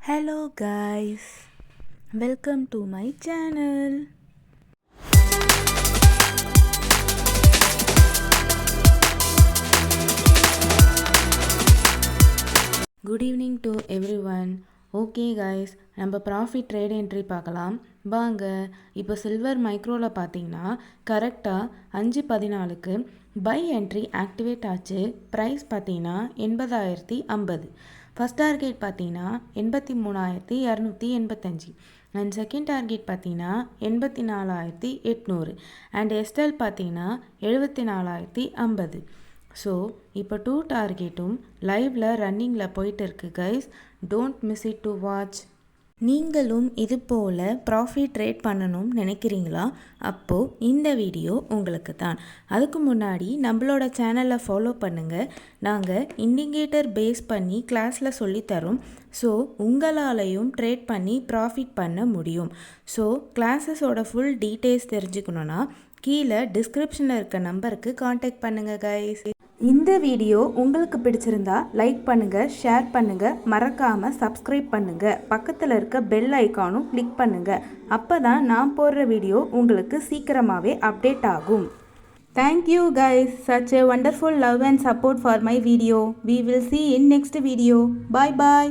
Hello guys, welcome to my channel. Good evening to everyone. Okay guys, நம்ம profit trade entry பார்க்கலாம் வாங்க. இப்போ silver மைக்ரோவில் பார்த்தீங்கன்னா கரெக்டாக 5:14க்கு பை என்ட்ரி ஆக்டிவேட் ஆச்சு. ப்ரைஸ் பார்த்தீங்கன்னா 80,050. ஃபஸ்ட் டார்கெட் பார்த்தீங்கன்னா 83,285 அண்ட் செகண்ட் டார்கெட் பார்த்தீங்கன்னா 84,800 அண்ட் எஸ்டெல் பார்த்தீங்கன்னா 74,050. ஸோ இப்போ 2 டார்கெட்டும் லைவில் ரன்னிங்கில் போயிட்டு இருக்கு guys. Don't miss it to watch. நீங்களும் இது போல் ப்ராஃபிட் ட்ரேட் பண்ணணும்னு நினைக்கிறீங்களா? அப்போது இந்த வீடியோ உங்களுக்கு தான். அதுக்கு முன்னாடி நம்மளோட சேனலை ஃபாலோ பண்ணுங்கள். நாங்கள் இண்டிகேட்டர் பேஸ் பண்ணி கிளாஸில் சொல்லித்தரோம். ஸோ உங்களாலையும் ட்ரேட் பண்ணி ப்ராஃபிட் பண்ண முடியும். ஸோ கிளாஸஸோட ஃபுல் டீட்டெயில்ஸ் தெரிஞ்சுக்கணுன்னா கீழே டிஸ்கிரிப்ஷனில் இருக்க நம்பருக்கு காண்டாக்ட் பண்ணுங்கள் கைஸ். இந்த வீடியோ உங்களுக்கு பிடிச்சிருந்தா லைக் பண்ணுங்கள், ஷேர் பண்ணுங்கள், மறக்காமல் சப்ஸ்கிரைப் பண்ணுங்கள். பக்கத்தில் இருக்க பெல் ஐக்கானும் கிளிக் பண்ணுங்கள். அப்போ தான் நான் போடுற வீடியோ உங்களுக்கு சீக்கிரமாகவே அப்டேட் ஆகும். Thank you guys, such a wonderful love and support for my video. We will see in next video. Bye bye.